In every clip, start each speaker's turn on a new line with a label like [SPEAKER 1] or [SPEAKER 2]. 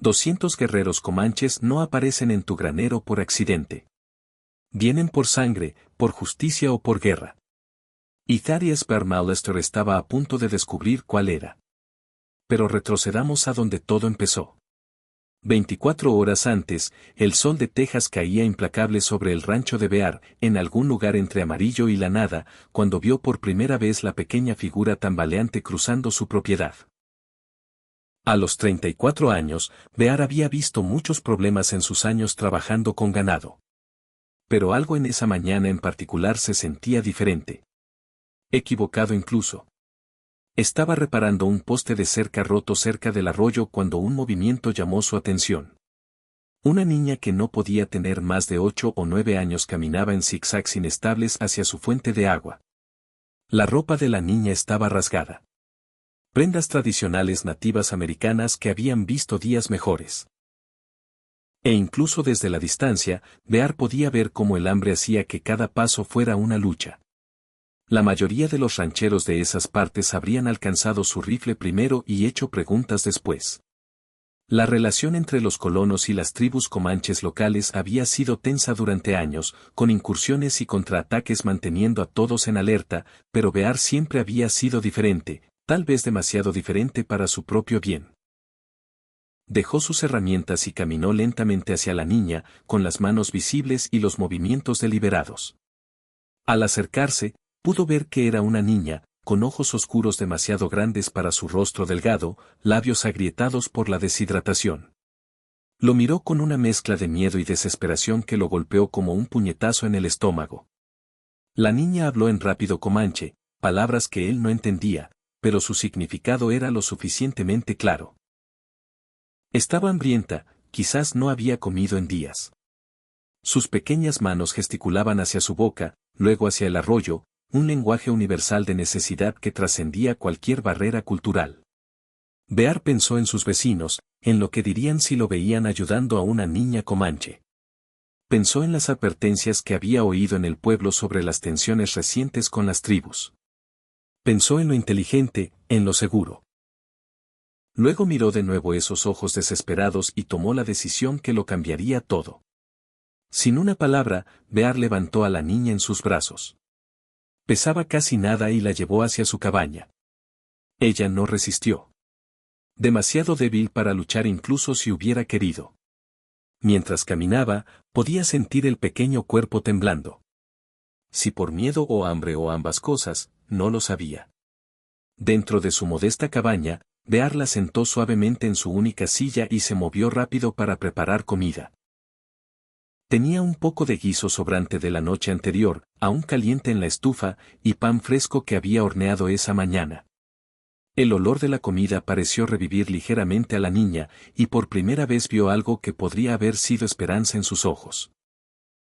[SPEAKER 1] 200 guerreros comanches no aparecen en tu granero por accidente. Vienen por sangre, por justicia o por guerra. Y Thaddeus Burmeister estaba a punto de descubrir cuál era. Pero retrocedamos a donde todo empezó. 24 horas antes, el sol de Texas caía implacable sobre el rancho de Bear, en algún lugar entre Amarillo y la nada, cuando vio por primera vez la pequeña figura tambaleante cruzando su propiedad. A los 34 años, Bear había visto muchos problemas en sus años trabajando con ganado. Pero algo en esa mañana en particular se sentía diferente. Equivocado incluso. Estaba reparando un poste de cerca roto cerca del arroyo cuando un movimiento llamó su atención. Una niña que no podía tener más de 8 o 9 años caminaba en zigzags inestables hacia su fuente de agua. La ropa de la niña estaba rasgada. Prendas tradicionales nativas americanas que habían visto días mejores. E incluso desde la distancia, Bear podía ver cómo el hambre hacía que cada paso fuera una lucha. La mayoría de los rancheros de esas partes habrían alcanzado su rifle primero y hecho preguntas después. La relación entre los colonos y las tribus comanches locales había sido tensa durante años, con incursiones y contraataques manteniendo a todos en alerta, pero Bear siempre había sido diferente, tal vez demasiado diferente para su propio bien. Dejó sus herramientas y caminó lentamente hacia la niña, con las manos visibles y los movimientos deliberados. Al acercarse, pudo ver que era una niña, con ojos oscuros demasiado grandes para su rostro delgado, labios agrietados por la deshidratación. Lo miró con una mezcla de miedo y desesperación que lo golpeó como un puñetazo en el estómago. La niña habló en rápido comanche, palabras que él no entendía, pero su significado era lo suficientemente claro. Estaba hambrienta, quizás no había comido en días. Sus pequeñas manos gesticulaban hacia su boca, luego hacia el arroyo, un lenguaje universal de necesidad que trascendía cualquier barrera cultural. Bear pensó en sus vecinos, en lo que dirían si lo veían ayudando a una niña comanche. Pensó en las advertencias que había oído en el pueblo sobre las tensiones recientes con las tribus. Pensó en lo inteligente, en lo seguro. Luego miró de nuevo esos ojos desesperados y tomó la decisión que lo cambiaría todo. Sin una palabra, Bear levantó a la niña en sus brazos. Pesaba casi nada y la llevó hacia su cabaña. Ella no resistió. Demasiado débil para luchar incluso si hubiera querido. Mientras caminaba, podía sentir el pequeño cuerpo temblando. Si por miedo o hambre o ambas cosas, no lo sabía. Dentro de su modesta cabaña, Bear la sentó suavemente en su única silla y se movió rápido para preparar comida. Tenía un poco de guiso sobrante de la noche anterior, aún caliente en la estufa, y pan fresco que había horneado esa mañana. El olor de la comida pareció revivir ligeramente a la niña, y por primera vez vio algo que podría haber sido esperanza en sus ojos.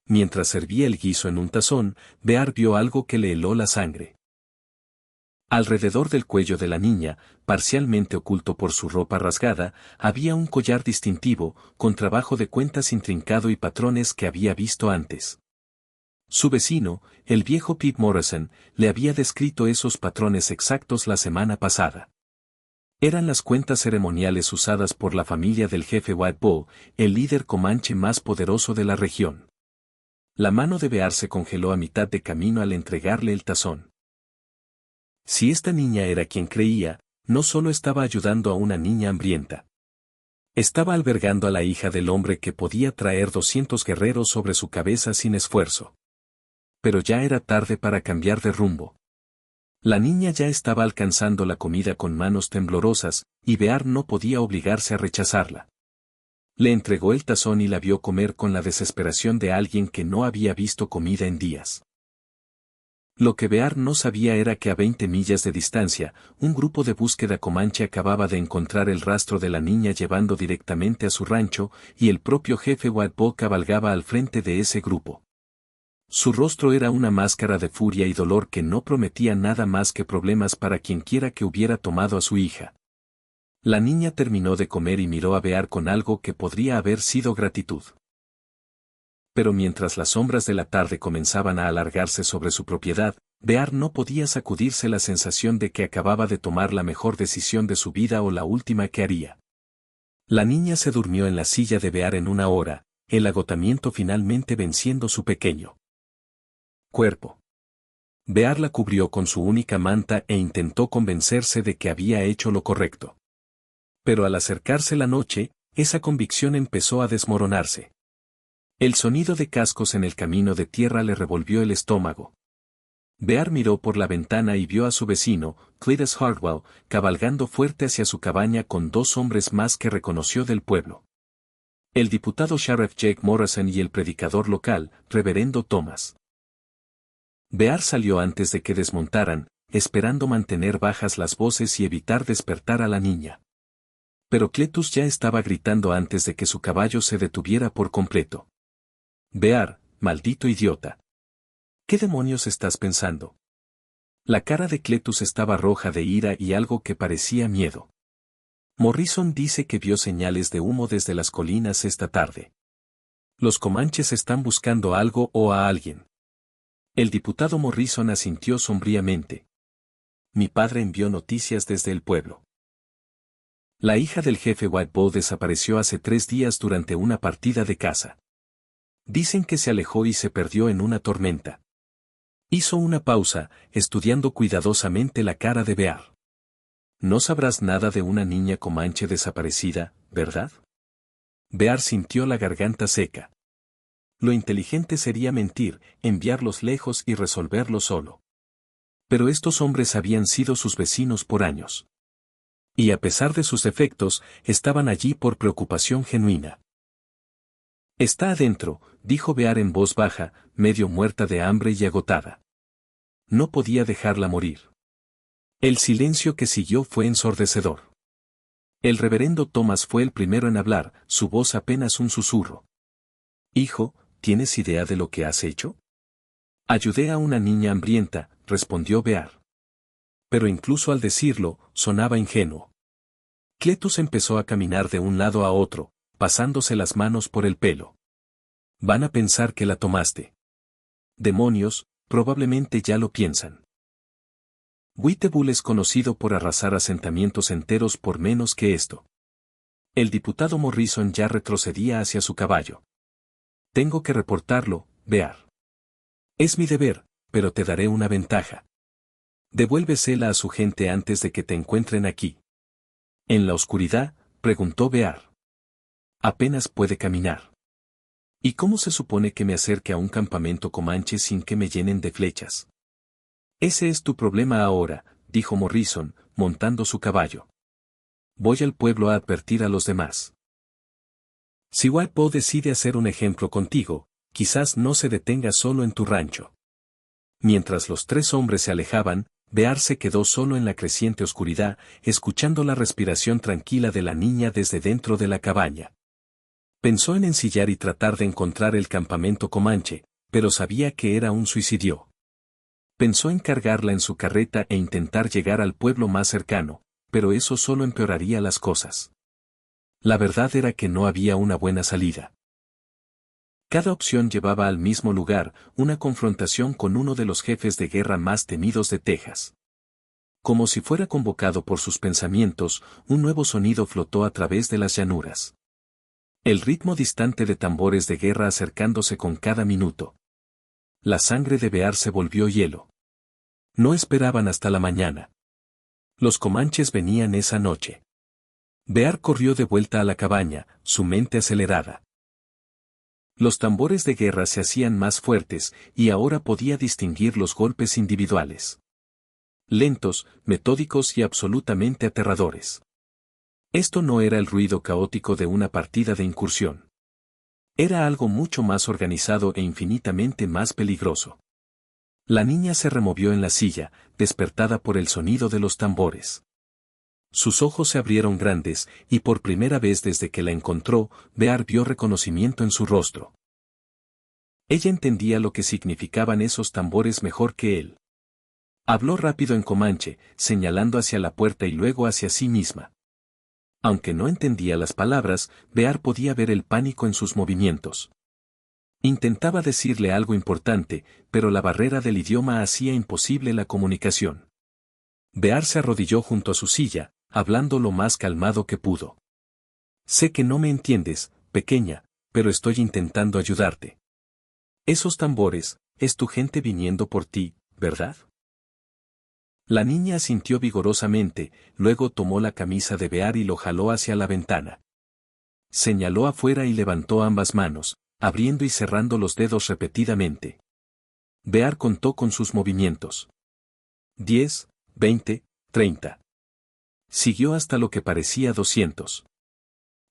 [SPEAKER 1] Mientras servía el guiso en un tazón, Bear vio algo que le heló la sangre. Alrededor del cuello de la niña, parcialmente oculto por su ropa rasgada, había un collar distintivo, con trabajo de cuentas intrincado y patrones que había visto antes. Su vecino, el viejo Pete Morrison, le había descrito esos patrones exactos la semana pasada. Eran las cuentas ceremoniales usadas por la familia del jefe White Bow, el líder comanche más poderoso de la región. La mano de Bear se congeló a mitad de camino al entregarle el tazón. Si esta niña era quien creía, no solo estaba ayudando a una niña hambrienta. Estaba albergando a la hija del hombre que podía traer 200 guerreros sobre su cabeza sin esfuerzo. Pero ya era tarde para cambiar de rumbo. La niña ya estaba alcanzando la comida con manos temblorosas, y Bear no podía obligarse a rechazarla. Le entregó el tazón y la vio comer con la desesperación de alguien que no había visto comida en días. Lo que Bear no sabía era que a 20 millas de distancia, un grupo de búsqueda comanche acababa de encontrar el rastro de la niña llevando directamente a su rancho, y el propio jefe White Bow cabalgaba al frente de ese grupo. Su rostro era una máscara de furia y dolor que no prometía nada más que problemas para quienquiera que hubiera tomado a su hija. La niña terminó de comer y miró a Bear con algo que podría haber sido gratitud. Pero mientras las sombras de la tarde comenzaban a alargarse sobre su propiedad, Bear no podía sacudirse la sensación de que acababa de tomar la mejor decisión de su vida o la última que haría. La niña se durmió en la silla de Bear en una hora, el agotamiento finalmente venciendo su pequeño cuerpo. Bear la cubrió con su única manta e intentó convencerse de que había hecho lo correcto. Pero al acercarse la noche, esa convicción empezó a desmoronarse. El sonido de cascos en el camino de tierra le revolvió el estómago. Bear miró por la ventana y vio a su vecino, Cletus Hartwell, cabalgando fuerte hacia su cabaña con dos hombres más que reconoció del pueblo. El diputado Sheriff Jake Morrison y el predicador local, Reverendo Thomas. Bear salió antes de que desmontaran, esperando mantener bajas las voces y evitar despertar a la niña. Pero Cletus ya estaba gritando antes de que su caballo se detuviera por completo. Bear, maldito idiota. ¿Qué demonios estás pensando? La cara de Cletus estaba roja de ira y algo que parecía miedo. Morrison dice que vio señales de humo desde las colinas esta tarde. Los comanches están buscando algo o a alguien. El diputado Morrison asintió sombríamente. Mi padre envió noticias desde el pueblo. La hija del jefe Whitebow desapareció hace 3 días durante una partida de caza. Dicen que se alejó y se perdió en una tormenta. Hizo una pausa, estudiando cuidadosamente la cara de Bear. No sabrás nada de una niña comanche desaparecida, ¿verdad? Bear sintió la garganta seca. Lo inteligente sería mentir, enviarlos lejos y resolverlo solo. Pero estos hombres habían sido sus vecinos por años. Y a pesar de sus defectos, estaban allí por preocupación genuina. Está adentro, dijo Bear en voz baja, medio muerta de hambre y agotada. No podía dejarla morir. El silencio que siguió fue ensordecedor. El reverendo Thomas fue el primero en hablar, su voz apenas un susurro. Hijo, ¿tienes idea de lo que has hecho? Ayudé a una niña hambrienta, respondió Bear. Pero incluso al decirlo, sonaba ingenuo. Cletus empezó a caminar de un lado a otro, pasándose las manos por el pelo. Van a pensar que la tomaste. Demonios, probablemente ya lo piensan. Whitebool es conocido por arrasar asentamientos enteros por menos que esto. El diputado Morrison ya retrocedía hacia su caballo. Tengo que reportarlo, Bear. Es mi deber, pero te daré una ventaja. Devuélvesela a su gente antes de que te encuentren aquí. En la oscuridad, preguntó Bear. Apenas puede caminar. ¿Y cómo se supone que me acerque a un campamento comanche sin que me llenen de flechas? Ese es tu problema ahora, dijo Morrison, montando su caballo. Voy al pueblo a advertir a los demás. Si Whitebow decide hacer un ejemplo contigo, quizás no se detenga solo en tu rancho. Mientras los 3 hombres se alejaban, Bear se quedó solo en la creciente oscuridad, escuchando la respiración tranquila de la niña desde dentro de la cabaña. Pensó en ensillar y tratar de encontrar el campamento comanche, pero sabía que era un suicidio. Pensó en cargarla en su carreta e intentar llegar al pueblo más cercano, pero eso solo empeoraría las cosas. La verdad era que no había una buena salida. Cada opción llevaba al mismo lugar, una confrontación con uno de los jefes de guerra más temidos de Texas. Como si fuera convocado por sus pensamientos, un nuevo sonido flotó a través de las llanuras. El ritmo distante de tambores de guerra acercándose con cada minuto. La sangre de Bear se volvió hielo. No esperaban hasta la mañana. Los comanches venían esa noche. Bear corrió de vuelta a la cabaña, su mente acelerada. Los tambores de guerra se hacían más fuertes, y ahora podía distinguir los golpes individuales. Lentos, metódicos y absolutamente aterradores. Esto no era el ruido caótico de una partida de incursión. Era algo mucho más organizado e infinitamente más peligroso. La niña se removió en la silla, despertada por el sonido de los tambores. Sus ojos se abrieron grandes, y por primera vez desde que la encontró, Bear vio reconocimiento en su rostro. Ella entendía lo que significaban esos tambores mejor que él. Habló rápido en comanche, señalando hacia la puerta y luego hacia sí misma. Aunque no entendía las palabras, Bear podía ver el pánico en sus movimientos. Intentaba decirle algo importante, pero la barrera del idioma hacía imposible la comunicación. Bear se arrodilló junto a su silla, hablando lo más calmado que pudo. Sé que no me entiendes, pequeña, pero estoy intentando ayudarte. Esos tambores, es tu gente viniendo por ti, ¿verdad? La niña asintió vigorosamente, luego tomó la camisa de Bear y lo jaló hacia la ventana. Señaló afuera y levantó ambas manos, abriendo y cerrando los dedos repetidamente. Bear contó con sus movimientos. 10, 20, 30. Siguió hasta lo que parecía 200.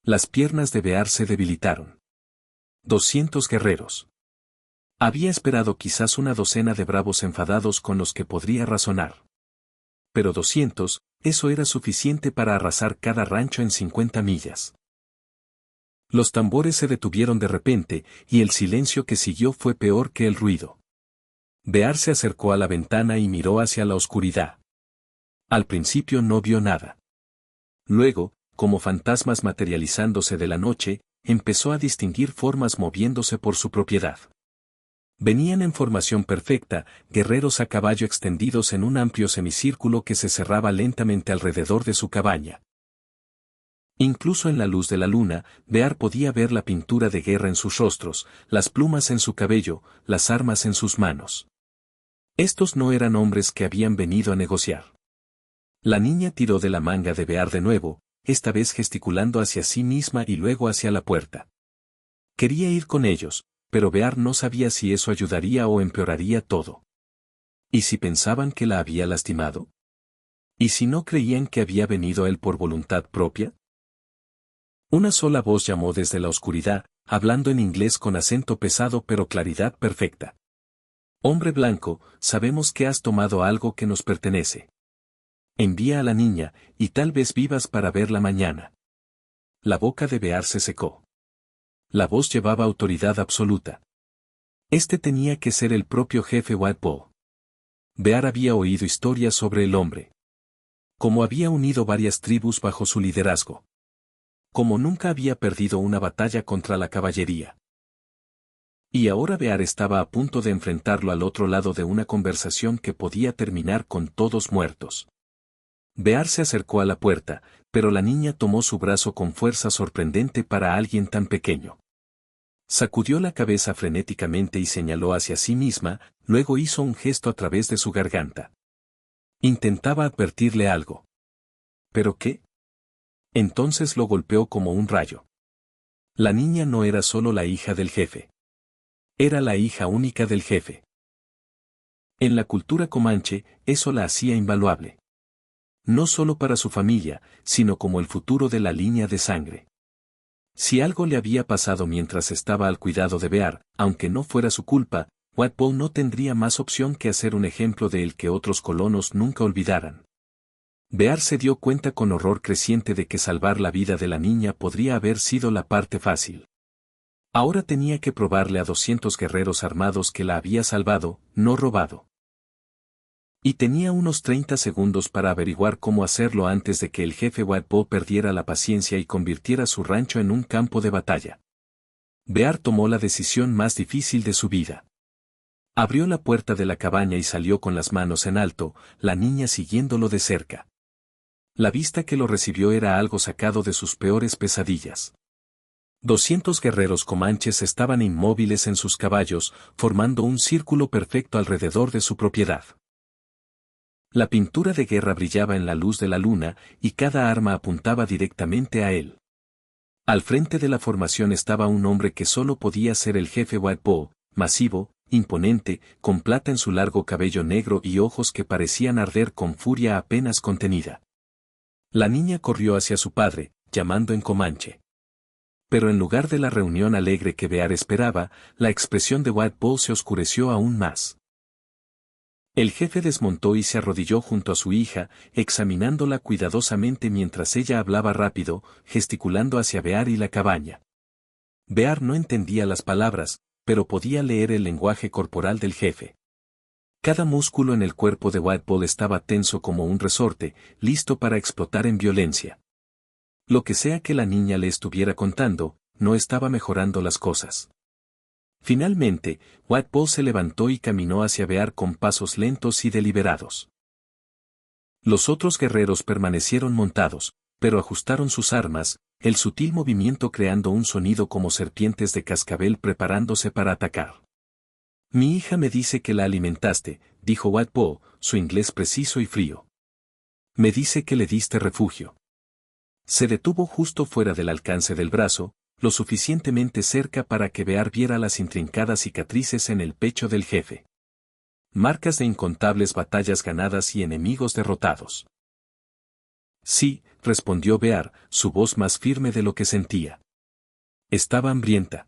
[SPEAKER 1] Las piernas de Bear se debilitaron. 200 guerreros. Había esperado quizás una docena de bravos enfadados con los que podría razonar. Pero 200, eso era suficiente para arrasar cada rancho en 50 millas. Los tambores se detuvieron de repente, y el silencio que siguió fue peor que el ruido. Bear se acercó a la ventana y miró hacia la oscuridad. Al principio no vio nada. Luego, como fantasmas materializándose de la noche, empezó a distinguir formas moviéndose por su propiedad. Venían en formación perfecta, guerreros a caballo extendidos en un amplio semicírculo que se cerraba lentamente alrededor de su cabaña. Incluso en la luz de la luna, Bear podía ver la pintura de guerra en sus rostros, las plumas en su cabello, las armas en sus manos. Estos no eran hombres que habían venido a negociar. La niña tiró de la manga de Bear de nuevo, esta vez gesticulando hacia sí misma y luego hacia la puerta. Quería ir con ellos, pero Bear no sabía si eso ayudaría o empeoraría todo. ¿Y si pensaban que la había lastimado? ¿Y si no creían que había venido a él por voluntad propia? Una sola voz llamó desde la oscuridad, hablando en inglés con acento pesado pero claridad perfecta. Hombre blanco, sabemos que has tomado algo que nos pertenece. Envía a la niña, y tal vez vivas para verla mañana. La boca de Bear se secó. La voz llevaba autoridad absoluta. Este tenía que ser el propio jefe White Bull. Bear había oído historias sobre el hombre. Como había unido varias tribus bajo su liderazgo. Como nunca había perdido una batalla contra la caballería. Y ahora Bear estaba a punto de enfrentarlo al otro lado de una conversación que podía terminar con todos muertos. Bear se acercó a la puerta, pero la niña tomó su brazo con fuerza sorprendente para alguien tan pequeño. Sacudió la cabeza frenéticamente y señaló hacia sí misma, luego hizo un gesto a través de su garganta. Intentaba advertirle algo. ¿Pero qué? Entonces lo golpeó como un rayo. La niña no era solo la hija del jefe. Era la hija única del jefe. En la cultura comanche, eso la hacía invaluable. No solo para su familia, sino como el futuro de la línea de sangre. Si algo le había pasado mientras estaba al cuidado de Bear, aunque no fuera su culpa, White Bull no tendría más opción que hacer un ejemplo de él que otros colonos nunca olvidaran. Bear se dio cuenta con horror creciente de que salvar la vida de la niña podría haber sido la parte fácil. Ahora tenía que probarle a 200 guerreros armados que la había salvado, no robado. Y tenía unos 30 segundos para averiguar cómo hacerlo antes de que el jefe White Bull perdiera la paciencia y convirtiera su rancho en un campo de batalla. Bear tomó la decisión más difícil de su vida. Abrió la puerta de la cabaña y salió con las manos en alto, la niña siguiéndolo de cerca. La vista que lo recibió era algo sacado de sus peores pesadillas. 200 guerreros comanches estaban inmóviles en sus caballos, formando un círculo perfecto alrededor de su propiedad. La pintura de guerra brillaba en la luz de la luna, y cada arma apuntaba directamente a él. Al frente de la formación estaba un hombre que solo podía ser el jefe White Bull, masivo, imponente, con plata en su largo cabello negro y ojos que parecían arder con furia apenas contenida. La niña corrió hacia su padre, llamando en comanche. Pero en lugar de la reunión alegre que Bear esperaba, la expresión de White Bull se oscureció aún más. El jefe desmontó y se arrodilló junto a su hija, examinándola cuidadosamente mientras ella hablaba rápido, gesticulando hacia Bear y la cabaña. Bear no entendía las palabras, pero podía leer el lenguaje corporal del jefe. Cada músculo en el cuerpo de White Bull estaba tenso como un resorte, listo para explotar en violencia. Lo que sea que la niña le estuviera contando, no estaba mejorando las cosas. Finalmente, White Bull se levantó y caminó hacia Bear con pasos lentos y deliberados. Los otros guerreros permanecieron montados, pero ajustaron sus armas, el sutil movimiento creando un sonido como serpientes de cascabel preparándose para atacar. Mi hija me dice que la alimentaste, dijo Whiteball, su inglés preciso y frío. Me dice que le diste refugio. Se detuvo justo fuera del alcance del brazo, lo suficientemente cerca para que Bear viera las intrincadas cicatrices en el pecho del jefe. Marcas de incontables batallas ganadas y enemigos derrotados. Sí, respondió Bear, su voz más firme de lo que sentía. Estaba hambrienta.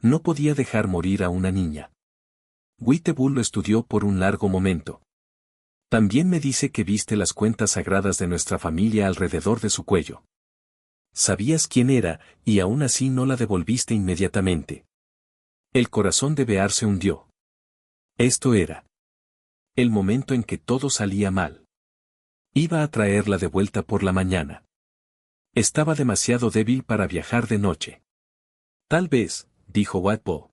[SPEAKER 1] No podía dejar morir a una niña. Whiteball lo estudió por un largo momento. También me dice que viste las cuentas sagradas de nuestra familia alrededor de su cuello. Sabías quién era, y aún así no la devolviste inmediatamente. El corazón de Bear se hundió. Esto era el momento en que todo salía mal. Iba a traerla de vuelta por la mañana. Estaba demasiado débil para viajar de noche. Tal vez, dijo Whiteball.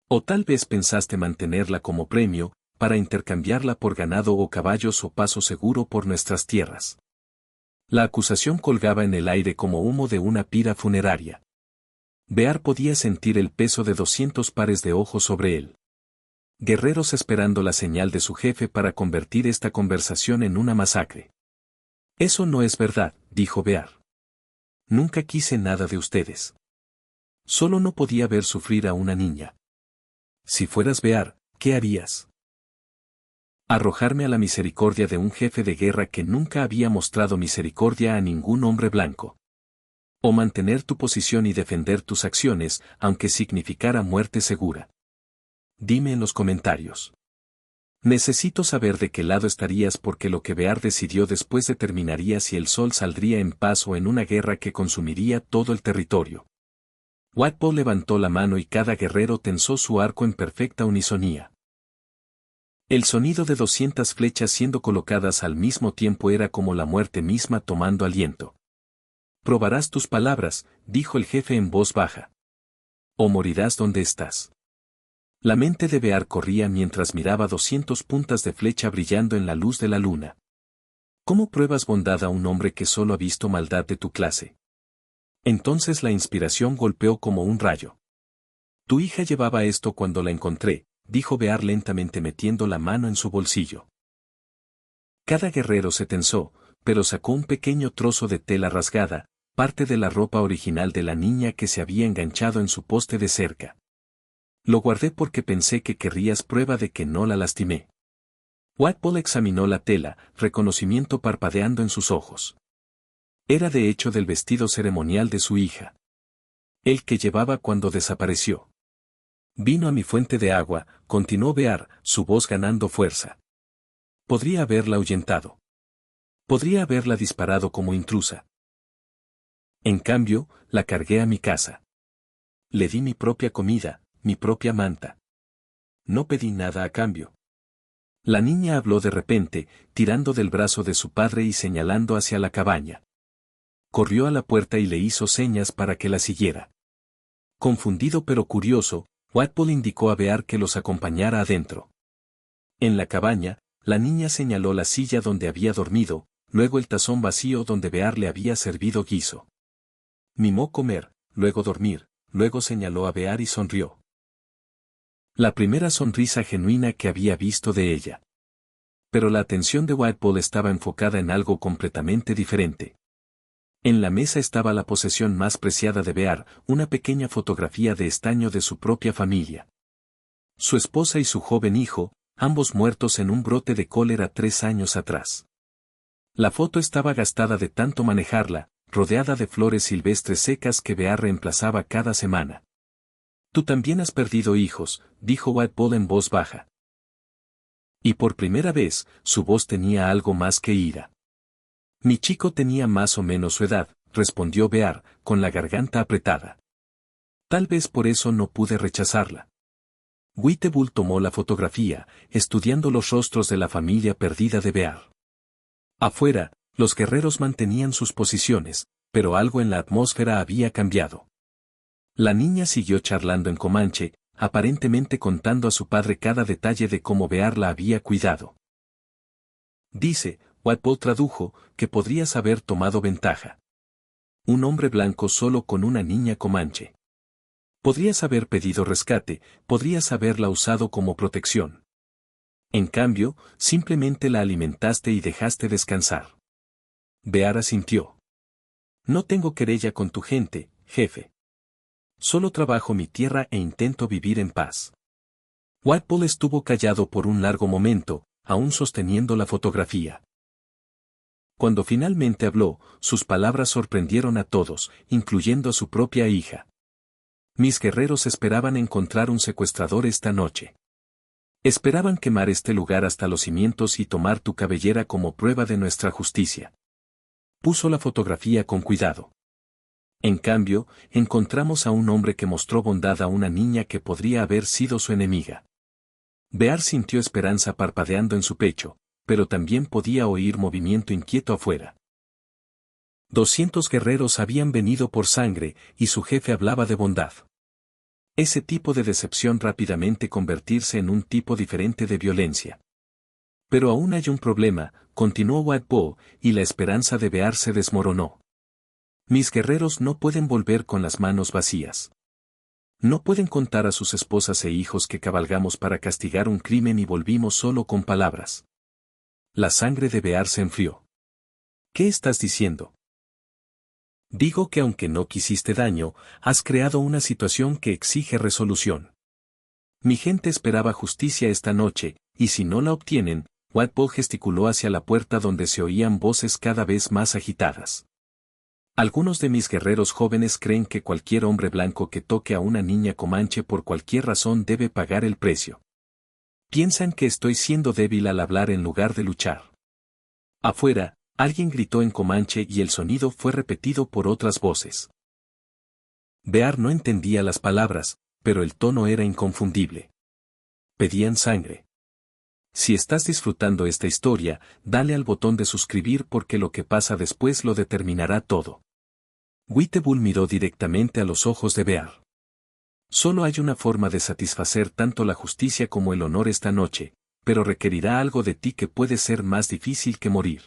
[SPEAKER 1] O tal vez pensaste mantenerla como premio, para intercambiarla por ganado o caballos o paso seguro por nuestras tierras. La acusación colgaba en el aire como humo de una pira funeraria. Bear podía sentir el peso de 200 pares de ojos sobre él. Guerreros esperando la señal de su jefe para convertir esta conversación en una masacre. Eso no es verdad, dijo Bear. Nunca quise nada de ustedes. Solo no podía ver sufrir a una niña. Si fueras Bear, ¿qué harías? Arrojarme a la misericordia de un jefe de guerra que nunca había mostrado misericordia a ningún hombre blanco. O mantener tu posición y defender tus acciones, aunque significara muerte segura. Dime en los comentarios. Necesito saber de qué lado estarías porque lo que Bear decidió después determinaría si el sol saldría en paz o en una guerra que consumiría todo el territorio. Whiteball levantó la mano y cada guerrero tensó su arco en perfecta unisonía. El sonido de 200 flechas siendo colocadas al mismo tiempo era como la muerte misma tomando aliento. Probarás tus palabras, dijo el jefe en voz baja. O morirás donde estás. La mente de Bear corría mientras miraba 200 puntas de flecha brillando en la luz de la luna. ¿Cómo pruebas bondad a un hombre que solo ha visto maldad de tu clase? Entonces la inspiración golpeó como un rayo. Tu hija llevaba esto cuando la encontré, dijo Bear lentamente metiendo la mano en su bolsillo. Cada guerrero se tensó, pero sacó un pequeño trozo de tela rasgada, parte de la ropa original de la niña que se había enganchado en su poste de cerca. Lo guardé porque pensé que querrías prueba de que no la lastimé. Whiteball examinó la tela, reconocimiento parpadeando en sus ojos. Era de hecho del vestido ceremonial de su hija. El que llevaba cuando desapareció. Vino a mi fuente de agua, continuó Bear, su voz ganando fuerza. Podría haberla ahuyentado. Podría haberla disparado como intrusa. En cambio, la cargué a mi casa. Le di mi propia comida, mi propia manta. No pedí nada a cambio. La niña habló de repente, tirando del brazo de su padre y señalando hacia la cabaña. Corrió a la puerta y le hizo señas para que la siguiera. Confundido pero curioso, Whiteball indicó a Bear que los acompañara adentro. En la cabaña, la niña señaló la silla donde había dormido, luego el tazón vacío donde Bear le había servido guiso. Mimó comer, luego dormir, luego señaló a Bear y sonrió. La primera sonrisa genuina que había visto de ella. Pero la atención de Whiteball estaba enfocada en algo completamente diferente. En la mesa estaba la posesión más preciada de Bear, una pequeña fotografía de estaño de su propia familia. Su esposa y su joven hijo, ambos muertos en un brote de cólera 3 años atrás. La foto estaba gastada de tanto manejarla, rodeada de flores silvestres secas que Bear reemplazaba cada semana. Tú también has perdido hijos, dijo Whiteball en voz baja. Y por primera vez, su voz tenía algo más que ira. Mi chico tenía más o menos su edad, respondió Bear, con la garganta apretada. Tal vez por eso no pude rechazarla. Whiteball tomó la fotografía, estudiando los rostros de la familia perdida de Bear. Afuera, los guerreros mantenían sus posiciones, pero algo en la atmósfera había cambiado. La niña siguió charlando en comanche, aparentemente contando a su padre cada detalle de cómo Bear la había cuidado. Dice, Whiteball tradujo, que podrías haber tomado ventaja. Un hombre blanco solo con una niña comanche. Podrías haber pedido rescate, podrías haberla usado como protección. En cambio, simplemente la alimentaste y dejaste descansar. Bear asintió. No tengo querella con tu gente, jefe. Solo trabajo mi tierra e intento vivir en paz. Whiteball estuvo callado por un largo momento, aún sosteniendo la fotografía. Cuando finalmente habló, sus palabras sorprendieron a todos, incluyendo a su propia hija. Mis guerreros esperaban encontrar un secuestrador esta noche. Esperaban quemar este lugar hasta los cimientos y tomar tu cabellera como prueba de nuestra justicia. Puso la fotografía con cuidado. En cambio, encontramos a un hombre que mostró bondad a una niña que podría haber sido su enemiga. Bear sintió esperanza parpadeando en su pecho, pero también podía oír movimiento inquieto afuera. 200 guerreros habían venido por sangre, y su jefe hablaba de bondad. Ese tipo de decepción rápidamente convertirse en un tipo diferente de violencia. Pero aún hay un problema, continuó Whiteball, y la esperanza de Bear se desmoronó. Mis guerreros no pueden volver con las manos vacías. No pueden contar a sus esposas e hijos que cabalgamos para castigar un crimen y volvimos solo con palabras. La sangre de Bear se enfrió. ¿Qué estás diciendo? Digo que aunque no quisiste daño, has creado una situación que exige resolución. Mi gente esperaba justicia esta noche, y si no la obtienen, Whiteball gesticuló hacia la puerta donde se oían voces cada vez más agitadas. Algunos de mis guerreros jóvenes creen que cualquier hombre blanco que toque a una niña comanche por cualquier razón debe pagar el precio. Piensan que estoy siendo débil al hablar en lugar de luchar. Afuera, alguien gritó en comanche y el sonido fue repetido por otras voces. Bear no entendía las palabras, pero el tono era inconfundible. Pedían sangre. Si estás disfrutando esta historia, dale al botón de suscribir porque lo que pasa después lo determinará todo. Whiteball miró directamente a los ojos de Bear. Solo hay una forma de satisfacer tanto la justicia como el honor esta noche, pero requerirá algo de ti que puede ser más difícil que morir.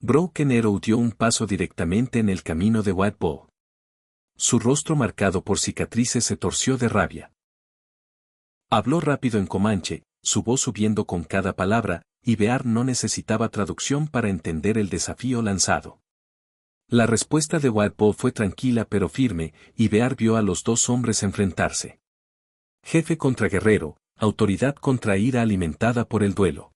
[SPEAKER 1] Broken Arrow dio un paso directamente en el camino de Whiteball. Su rostro marcado por cicatrices se torció de rabia. Habló rápido en comanche, su voz subiendo con cada palabra, y Bear no necesitaba traducción para entender el desafío lanzado. La respuesta de Whiteball fue tranquila pero firme, y Bear vio a los dos hombres enfrentarse. Jefe contra guerrero, autoridad contra ira alimentada por el duelo.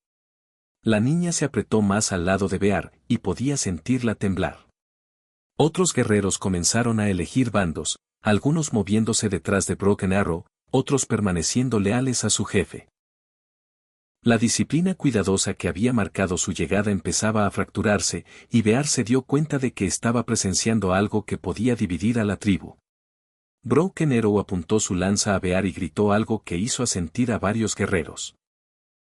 [SPEAKER 1] La niña se apretó más al lado de Bear, y podía sentirla temblar. Otros guerreros comenzaron a elegir bandos, algunos moviéndose detrás de Broken Arrow, otros permaneciendo leales a su jefe. La disciplina cuidadosa que había marcado su llegada empezaba a fracturarse, y Bear se dio cuenta de que estaba presenciando algo que podía dividir a la tribu. Broken Arrow apuntó su lanza a Bear y gritó algo que hizo asentir a varios guerreros.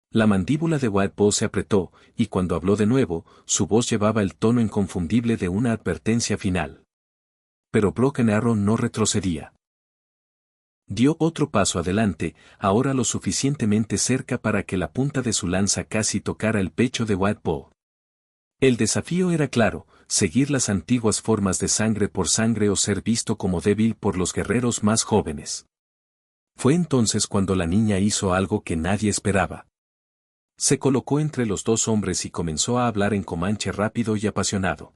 [SPEAKER 1] La mandíbula de Whiteball se apretó, y cuando habló de nuevo, su voz llevaba el tono inconfundible de una advertencia final. Pero Broken Arrow no retrocedía. Dio otro paso adelante, ahora lo suficientemente cerca para que la punta de su lanza casi tocara el pecho de Whiteball. El desafío era claro, seguir las antiguas formas de sangre por sangre o ser visto como débil por los guerreros más jóvenes. Fue entonces cuando la niña hizo algo que nadie esperaba. Se colocó entre los dos hombres y comenzó a hablar en comanche rápido y apasionado.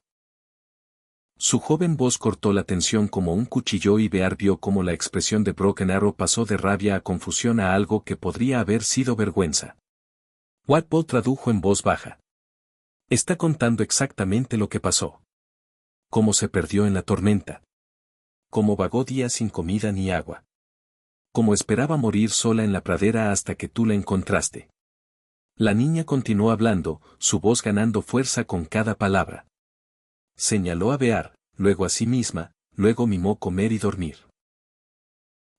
[SPEAKER 1] Su joven voz cortó la tensión como un cuchillo y Bear vio cómo la expresión de Broken Arrow pasó de rabia a confusión a algo que podría haber sido vergüenza. Whiteball tradujo en voz baja. Está contando exactamente lo que pasó. Cómo se perdió en la tormenta. Cómo vagó días sin comida ni agua. Cómo esperaba morir sola en la pradera hasta que tú la encontraste. La niña continuó hablando, su voz ganando fuerza con cada palabra. Señaló a Bear, luego a sí misma, luego mimó comer y dormir.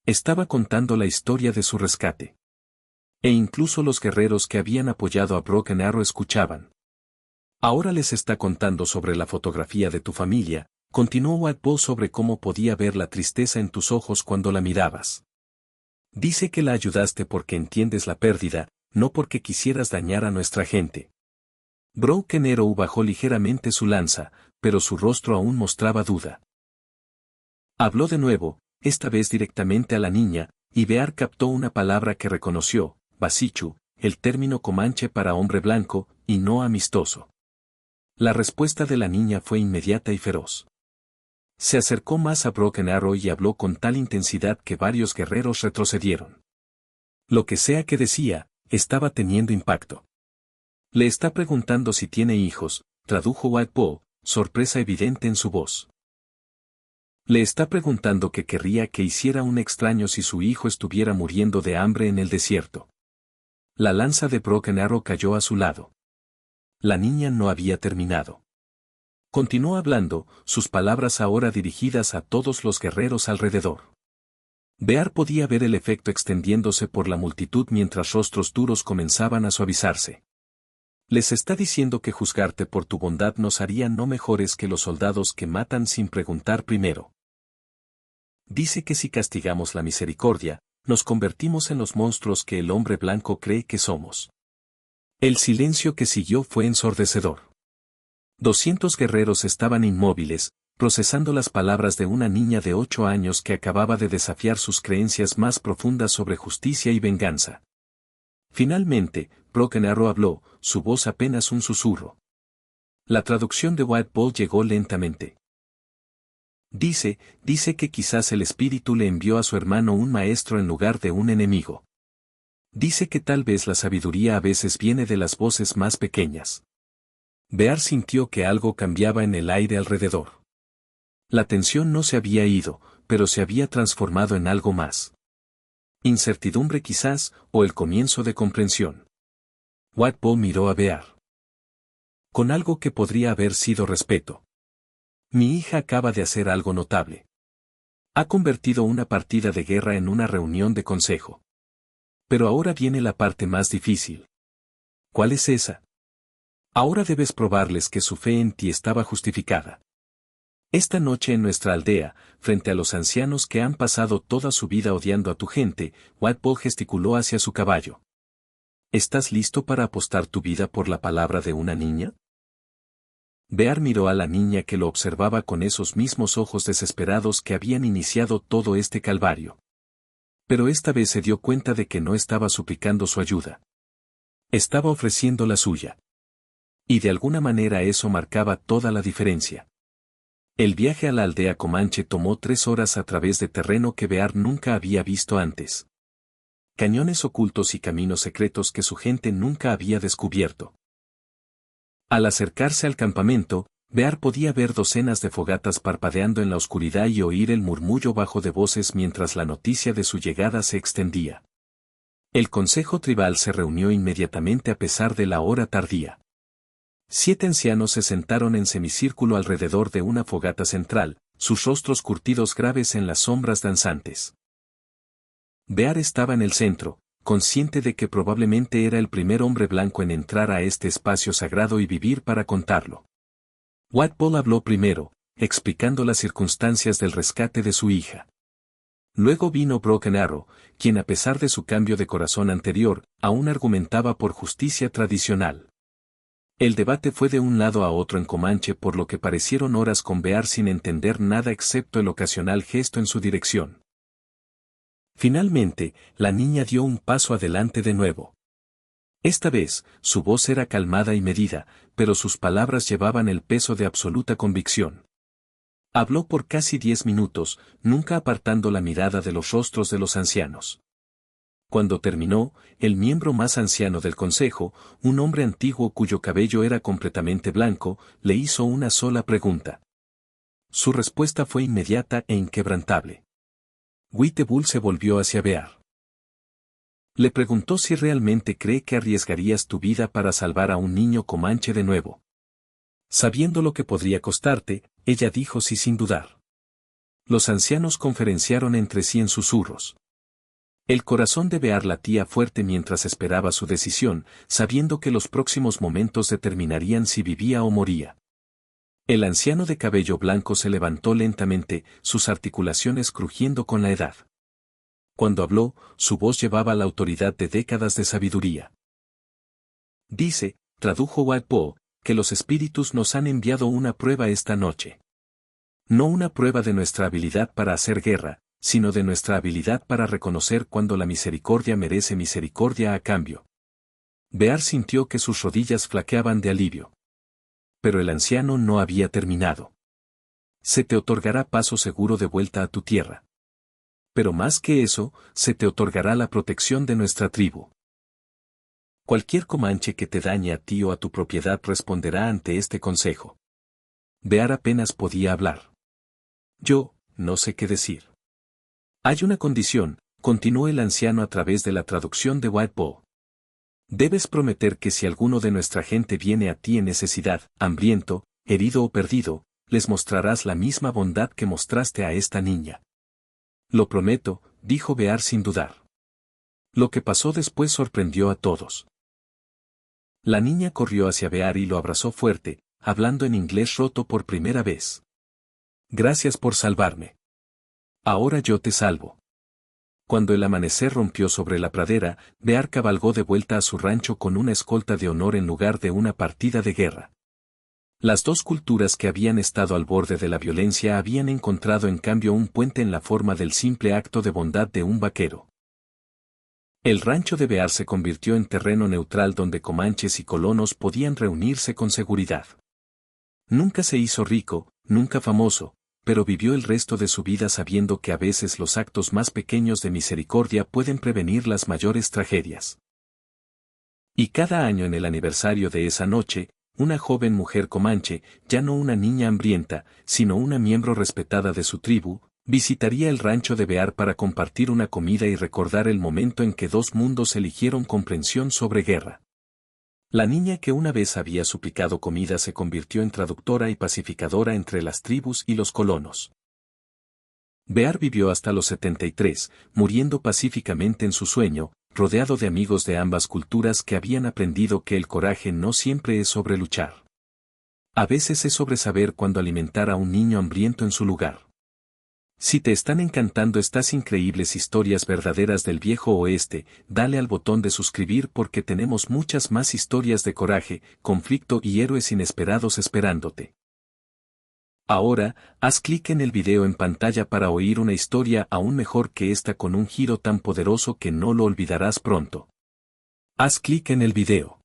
[SPEAKER 1] Estaba contando la historia de su rescate. E incluso los guerreros que habían apoyado a Broken Arrow escuchaban. Ahora les está contando sobre la fotografía de tu familia, continuó Whiteball sobre cómo podía ver la tristeza en tus ojos cuando la mirabas. Dice que la ayudaste porque entiendes la pérdida, no porque quisieras dañar a nuestra gente. Broken Arrow bajó ligeramente su lanza, pero su rostro aún mostraba duda. Habló de nuevo, esta vez directamente a la niña, y Bear captó una palabra que reconoció, basichu, el término comanche para hombre blanco, y no amistoso. La respuesta de la niña fue inmediata y feroz. Se acercó más a Broken Arrow y habló con tal intensidad que varios guerreros retrocedieron. Lo que sea que decía, estaba teniendo impacto. Le está preguntando si tiene hijos, tradujo White Bull, sorpresa evidente en su voz. Le está preguntando qué querría que hiciera un extraño si su hijo estuviera muriendo de hambre en el desierto. La lanza de Broken Arrow cayó a su lado. La niña no había terminado. Continuó hablando, sus palabras ahora dirigidas a todos los guerreros alrededor. Bear podía ver el efecto extendiéndose por la multitud mientras rostros duros comenzaban a suavizarse. Les está diciendo que juzgarte por tu bondad nos haría no mejores que los soldados que matan sin preguntar primero. Dice que si castigamos la misericordia, nos convertimos en los monstruos que el hombre blanco cree que somos. El silencio que siguió fue ensordecedor. 200 guerreros estaban inmóviles, procesando las palabras de una niña de 8 años que acababa de desafiar sus creencias más profundas sobre justicia y venganza. Finalmente, Broken Arrow habló, su voz apenas un susurro. La traducción de White Bull llegó lentamente. Dice que quizás el espíritu le envió a su hermano un maestro en lugar de un enemigo. Dice que tal vez la sabiduría a veces viene de las voces más pequeñas. Bear sintió que algo cambiaba en el aire alrededor. La tensión no se había ido, pero se había transformado en algo más. Incertidumbre quizás, o el comienzo de comprensión. White Bull miró a Bear. Con algo que podría haber sido respeto. Mi hija acaba de hacer algo notable. Ha convertido una partida de guerra en una reunión de consejo. Pero ahora viene la parte más difícil. ¿Cuál es esa? Ahora debes probarles que su fe en ti estaba justificada. Esta noche en nuestra aldea, frente a los ancianos que han pasado toda su vida odiando a tu gente, White Bull gesticuló hacia su caballo. ¿Estás listo para apostar tu vida por la palabra de una niña? Bear miró a la niña que lo observaba con esos mismos ojos desesperados que habían iniciado todo este calvario. Pero esta vez se dio cuenta de que no estaba suplicando su ayuda. Estaba ofreciendo la suya. Y de alguna manera eso marcaba toda la diferencia. El viaje a la aldea Comanche tomó 3 horas a través de terreno que Bear nunca había visto antes. Cañones ocultos y caminos secretos que su gente nunca había descubierto. Al acercarse al campamento, Bear podía ver docenas de fogatas parpadeando en la oscuridad y oír el murmullo bajo de voces mientras la noticia de su llegada se extendía. El consejo tribal se reunió inmediatamente a pesar de la hora tardía. 7 ancianos se sentaron en semicírculo alrededor de una fogata central, sus rostros curtidos graves en las sombras danzantes. Bear estaba en el centro, consciente de que probablemente era el primer hombre blanco en entrar a este espacio sagrado y vivir para contarlo. White Bull habló primero, explicando las circunstancias del rescate de su hija. Luego vino Broken Arrow, quien a pesar de su cambio de corazón anterior, aún argumentaba por justicia tradicional. El debate fue de un lado a otro en Comanche por lo que parecieron horas con Bear sin entender nada excepto el ocasional gesto en su dirección. Finalmente, la niña dio un paso adelante de nuevo. Esta vez, su voz era calmada y medida, pero sus palabras llevaban el peso de absoluta convicción. Habló por casi 10 minutos, nunca apartando la mirada de los rostros de los ancianos. Cuando terminó, el miembro más anciano del consejo, un hombre antiguo cuyo cabello era completamente blanco, le hizo una sola pregunta. Su respuesta fue inmediata e inquebrantable. White Bull se volvió hacia Bear. Le preguntó si realmente cree que arriesgarías tu vida para salvar a un niño comanche de nuevo. Sabiendo lo que podría costarte, ella dijo sí sin dudar. Los ancianos conferenciaron entre sí en susurros. El corazón de Bear latía fuerte mientras esperaba su decisión, sabiendo que los próximos momentos determinarían si vivía o moría. El anciano de cabello blanco se levantó lentamente, sus articulaciones crujiendo con la edad. Cuando habló, su voz llevaba la autoridad de décadas de sabiduría. Dice, tradujo White Bull, que los espíritus nos han enviado una prueba esta noche. No una prueba de nuestra habilidad para hacer guerra, sino de nuestra habilidad para reconocer cuando la misericordia merece misericordia a cambio. Bear sintió que sus rodillas flaqueaban de alivio. Pero el anciano no había terminado. Se te otorgará paso seguro de vuelta a tu tierra. Pero más que eso, se te otorgará la protección de nuestra tribu. Cualquier comanche que te dañe a ti o a tu propiedad responderá ante este consejo. Bear apenas podía hablar. Yo, no sé qué decir. Hay una condición, continuó el anciano a través de la traducción de White Bow. Debes prometer que si alguno de nuestra gente viene a ti en necesidad, hambriento, herido o perdido, les mostrarás la misma bondad que mostraste a esta niña. Lo prometo, dijo Bear sin dudar. Lo que pasó después sorprendió a todos. La niña corrió hacia Bear y lo abrazó fuerte, hablando en inglés roto por primera vez. Gracias por salvarme. Ahora yo te salvo. Cuando el amanecer rompió sobre la pradera, Bear cabalgó de vuelta a su rancho con una escolta de honor en lugar de una partida de guerra. Las dos culturas que habían estado al borde de la violencia habían encontrado en cambio un puente en la forma del simple acto de bondad de un vaquero. El rancho de Bear se convirtió en terreno neutral donde comanches y colonos podían reunirse con seguridad. Nunca se hizo rico, nunca famoso, pero vivió el resto de su vida sabiendo que a veces los actos más pequeños de misericordia pueden prevenir las mayores tragedias. Y cada año en el aniversario de esa noche, una joven mujer comanche, ya no una niña hambrienta, sino una miembro respetada de su tribu, visitaría el rancho de Bear para compartir una comida y recordar el momento en que dos mundos eligieron comprensión sobre guerra. La niña que una vez había suplicado comida se convirtió en traductora y pacificadora entre las tribus y los colonos. Bear vivió hasta los 73, muriendo pacíficamente en su sueño, rodeado de amigos de ambas culturas que habían aprendido que el coraje no siempre es sobre luchar. A veces es sobre saber cuándo alimentar a un niño hambriento en su lugar. Si te están encantando estas increíbles historias verdaderas del viejo oeste, dale al botón de suscribir porque tenemos muchas más historias de coraje, conflicto y héroes inesperados esperándote. Ahora, haz clic en el video en pantalla para oír una historia aún mejor que esta con un giro tan poderoso que no lo olvidarás pronto. Haz clic en el video.